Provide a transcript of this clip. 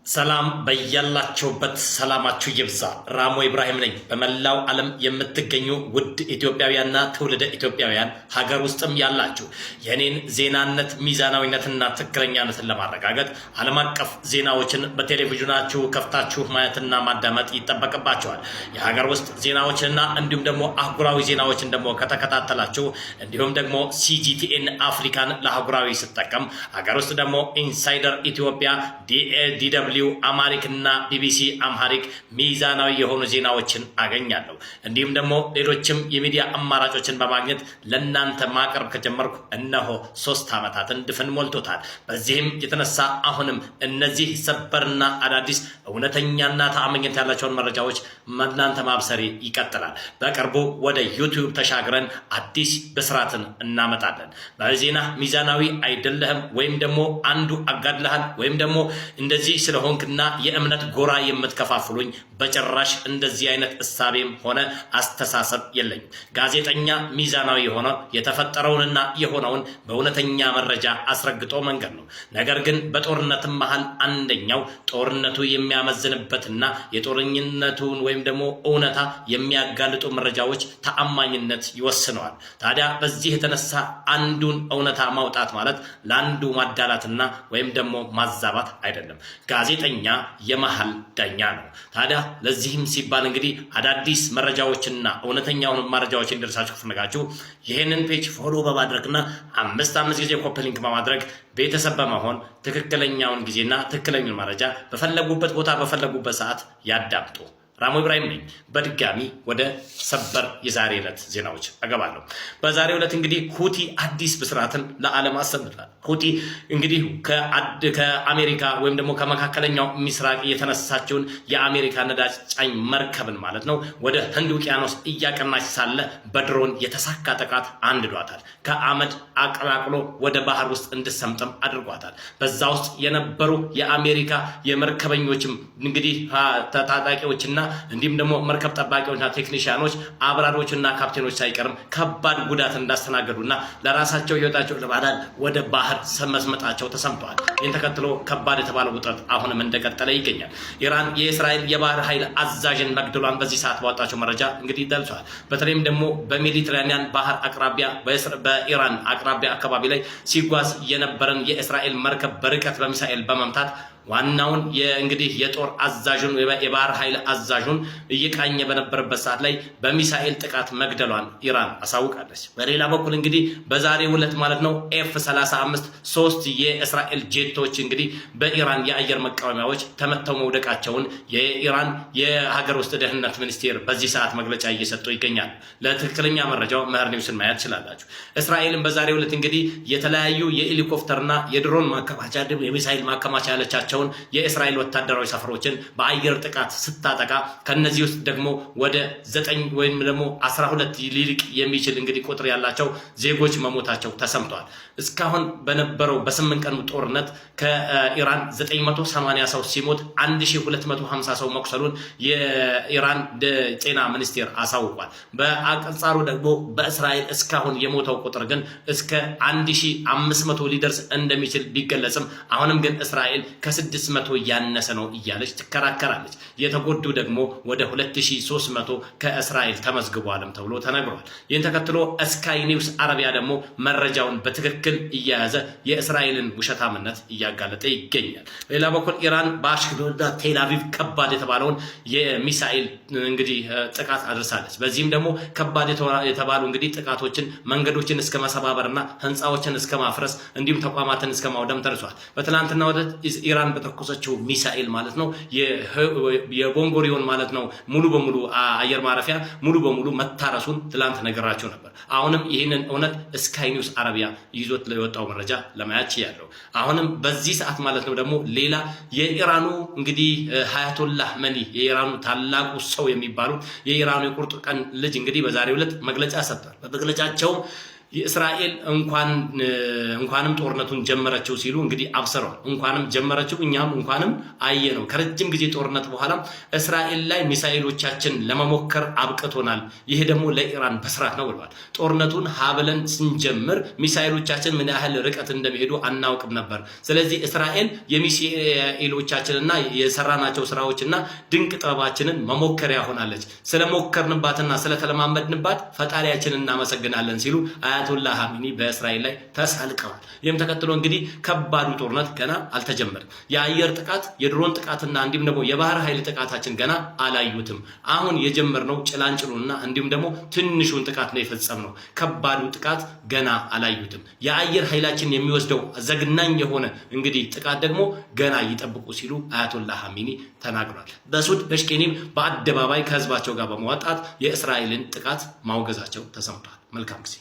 ሰላም በያላችሁበት ሰላማችሁ ይብዛ። ራሞ ኢብራሂም ነኝ። በመላው ዓለም የምትገኙ ውድ ኢትዮጵያውያንና ትውልደ ኢትዮጵያውያን ሀገር ውስጥም ያላችሁ የኔን ዜናነት ሚዛናዊነትና ትክክለኛነትን ለማረጋገጥ ዓለም አቀፍ ዜናዎችን በቴሌቪዥናችሁ ከፍታችሁ ማየትና ማዳመጥ ይጠበቅባችኋል። የሀገር ውስጥ ዜናዎችንና እንዲሁም ደግሞ አህጉራዊ ዜናዎችን ደግሞ ከተከታተላችሁ እንዲሁም ደግሞ ሲጂቲኤን አፍሪካን ለአህጉራዊ ስጠቀም ሀገር ውስጥ ደግሞ ኢንሳይደር ኢትዮጵያ ዲw አማሪክ እና ቢቢሲ አምሃሪክ ሚዛናዊ የሆኑ ዜናዎችን አገኛለሁ። እንዲሁም ደግሞ ሌሎችም የሚዲያ አማራጮችን በማግኘት ለናንተ ማቅረብ ከጀመርኩ እነሆ 3 ዓመታትን ድፍን ሞልቶታል። በዚህም የተነሳ አሁንም እነዚህ ሰበርና አዳዲስ እውነተኛና ተአማኝነት ያላቸውን መረጃዎች ለናንተ ማብሰሪ ይቀጥላል። በቅርቡ ወደ ዩቲዩብ ተሻግረን አዲስ ብስራትን እናመጣለን። በዜና ሚዛናዊ አይደለህም ወይም ደግሞ አንዱ አጋድለሃል ወይም ደግሞ እንደዚህ ስለሆንክና የእምነት ጎራ የምትከፋፍሉኝ በጭራሽ እንደዚህ አይነት እሳቤም ሆነ አስተሳሰብ የለኝም። ጋዜጠኛ ሚዛናዊ የሆነ የተፈጠረውንና የሆነውን በእውነተኛ መረጃ አስረግጦ መንገድ ነው። ነገር ግን በጦርነትም መሃል አንደኛው ጦርነቱ የሚያመዝንበትና የጦርነቱን ወይም ደግሞ እውነታ የሚያጋልጡ መረጃዎች ተአማኝነት ይወስነዋል። ታዲያ በዚህ የተነሳ አንዱን እውነታ ማውጣት ማለት ለአንዱ ማዳላትና ወይም ደግሞ ማዛባት አይደለም። ጋዜጠኛ የመሃል ዳኛ ነው። ታዲያ ለዚህም ሲባል እንግዲህ አዳዲስ መረጃዎችና እውነተኛውን መረጃዎች እንዲደርሳችሁ ከፈለጋችሁ ይሄንን ፔጅ ፎሎ በማድረግና 5 ጊዜ ኮፒ ሊንክ በማድረግ ቤተሰብ በመሆን ትክክለኛውን ጊዜና ትክክለኛውን መረጃ በፈለጉበት ቦታ በፈለጉበት ሰዓት ያዳምጡ። ራሞ ኢብራሂም ነኝ። በድጋሚ ወደ ሰበር የዛሬ ዕለት ዜናዎች አገባለሁ። በዛሬው ዕለት እንግዲህ ሁቲ አዲስ ብስራትን ለዓለም አሰምቷል። ሁቲ እንግዲህ ከአሜሪካ ወይም ደግሞ ከመካከለኛው ምስራቅ የተነሳችውን የአሜሪካ ነዳጅ ጫኝ መርከብን ማለት ነው ወደ ህንድ ውቅያኖስ እያቀናች ሳለ በድሮን የተሳካ ጥቃት አንድዷታል። ከአመድ አቀላቅሎ ወደ ባህር ውስጥ እንድሰምጥም አድርጓታል። በዛ ውስጥ የነበሩ የአሜሪካ የመርከበኞችም እንግዲህ ታጣቂዎችና እንዲሁም ደግሞ መርከብ ጠባቂዎችና ቴክኒሽያኖች አብራሪዎችና ካፕቴኖች ሳይቀርም ከባድ ጉዳት እንዳስተናገዱና ለራሳቸው ህይወታቸው ለማዳን ወደ ባህር መስመጣቸው ተሰምተዋል። ይህን ተከትሎ ከባድ የተባለው ውጥረት አሁንም እንደቀጠለ ይገኛል። ኢራን የእስራኤል የባህር ኃይል አዛዥን መግደሏን በዚህ ሰዓት ባወጣቸው መረጃ እንግዲህ ደርሷል። በተለይም ደግሞ በሜዲትራኒያን ባህር አቅራቢያ በኢራን አቅራቢያ አካባቢ ላይ ሲጓዝ የነበረን የእስራኤል መርከብ በርቀት በሚሳኤል በመምታት ዋናውን እንግዲህ የጦር አዛዡን የባህር ኃይል አዛዡን እየቃኘ በነበረበት ሰዓት ላይ በሚሳኤል ጥቃት መግደሏን ኢራን አሳውቃለች። በሌላ በኩል እንግዲህ በዛሬው ዕለት ማለት ነው F-35 3 የእስራኤል ጄቶች እንግዲህ በኢራን የአየር መቃወሚያዎች ተመተው መውደቃቸውን የኢራን የሀገር ውስጥ ደህንነት ሚኒስቴር በዚህ ሰዓት መግለጫ እየሰጡ ይገኛል። ለትክክለኛ መረጃው መህር ኒውስን ማየት ትችላላችሁ። እስራኤልን በዛሬው ዕለት እንግዲህ የተለያዩ የሄሊኮፕተርና የድሮን ማከማቻ የሚሳኤል ማከማቻ ያለቻቸው የእስራኤል ወታደራዊ ሰፈሮችን በአየር ጥቃት ስታጠቃ ከነዚህ ውስጥ ደግሞ ወደ 9 ወይም ደግሞ 12 ሊልቅ የሚችል እንግዲህ ቁጥር ያላቸው ዜጎች መሞታቸው ተሰምቷል። እስካሁን በነበረው በ8 ቀኑ ጦርነት ከኢራን 980 ሰው ሲሞት 1250 ሰው መቁሰሉን የኢራን ጤና ሚኒስቴር አሳውቋል። በአንጻሩ ደግሞ በእስራኤል እስካሁን የሞተው ቁጥር ግን እስከ 1500 ሊደርስ እንደሚችል ቢገለጽም አሁንም ግን እስራኤል ከ600 ያነሰ ነው እያለች ትከራከራለች። የተጎዱ ደግሞ ወደ 2300 ከእስራኤል ተመዝግቧልም ተብሎ ተነግሯል። ይህን ተከትሎ ስካይ ኒውስ አረቢያ ደግሞ መረጃውን በትክክል እየያዘ የእስራኤልን ውሸታምነት እያጋለጠ ይገኛል። በሌላ በኩል ኢራን በአሽዶድና ቴል አቪቭ ከባድ የተባለውን የሚሳኤል እንግዲህ ጥቃት አድርሳለች። በዚህም ደግሞ ከባድ የተባሉ እንግዲህ ጥቃቶችን መንገዶችን እስከ መሰባበርና ህንፃዎችን እስከ ማፍረስ እንዲሁም ተቋማትን እስከ ማውደም ተርሷል። በትናንትና ወደ ኢራን በተኮሰችው ሚሳኤል ማለት ነው የቦንጎሪዮን ማለት ነው ሙሉ በሙሉ አየር ማረፊያ ሙሉ በሙሉ መታረሱን ትላንት ነገራቸው ነበር። አሁንም ይህንን እውነት ስካይ ኒውስ አረቢያ ይዞት ለወጣው መረጃ ለማያች ያለው አሁንም በዚህ ሰዓት ማለት ነው ደግሞ ሌላ የኢራኑ እንግዲህ ሀያቶላህ መኒ የኢራኑ ታላቁ ሰው የሚባሉ የኢራኑ የቁርጥ ቀን ልጅ እንግዲህ በዛሬው ዕለት መግለጫ ሰጥቷል። በመግለጫቸው የእስራኤል እንኳንም ጦርነቱን ጀመረችው ሲሉ እንግዲህ አብስረዋል። እንኳንም ጀመረችው እኛም እንኳንም አየነው። ከረጅም ጊዜ ጦርነት በኋላ እስራኤል ላይ ሚሳኤሎቻችን ለመሞከር አብቅቶናል። ይሄ ደግሞ ለኢራን በስራት ነው ብለዋል። ጦርነቱን ሀብለን ስንጀምር ሚሳኤሎቻችን ምን ያህል ርቀት እንደሚሄዱ አናውቅም ነበር። ስለዚህ እስራኤል የሚሳኤሎቻችንና የሰራናቸው ስራዎችና ድንቅ ጥበባችንን መሞከሪያ ሆናለች። ስለሞከርንባትና ስለተለማመድንባት ፈጣሪያችንን እናመሰግናለን ሲሉ አያቶላህ ኻሜኒ በእስራኤል ላይ ተሳልቀዋል። ይህም ተከትሎ እንግዲህ ከባዱ ጦርነት ገና አልተጀመረም። የአየር ጥቃት፣ የድሮን ጥቃትና እንዲሁም ደግሞ የባህር ኃይል ጥቃታችን ገና አላዩትም። አሁን የጀመርነው ጭላንጭሉና እንዲሁም ደግሞ ትንሹን ጥቃት ነው የፈጸምነው። ከባዱ ጥቃት ገና አላዩትም። የአየር ኃይላችን የሚወስደው ዘግናኝ የሆነ እንግዲህ ጥቃት ደግሞ ገና ይጠብቁ ሲሉ አያቶላህ ኻሜኒ ተናግሯል። በሱድ ፔሽኬኒም በአደባባይ ከህዝባቸው ጋር በመዋጣት የእስራኤልን ጥቃት ማውገዛቸው ተሰምቷል። መልካም ጊዜ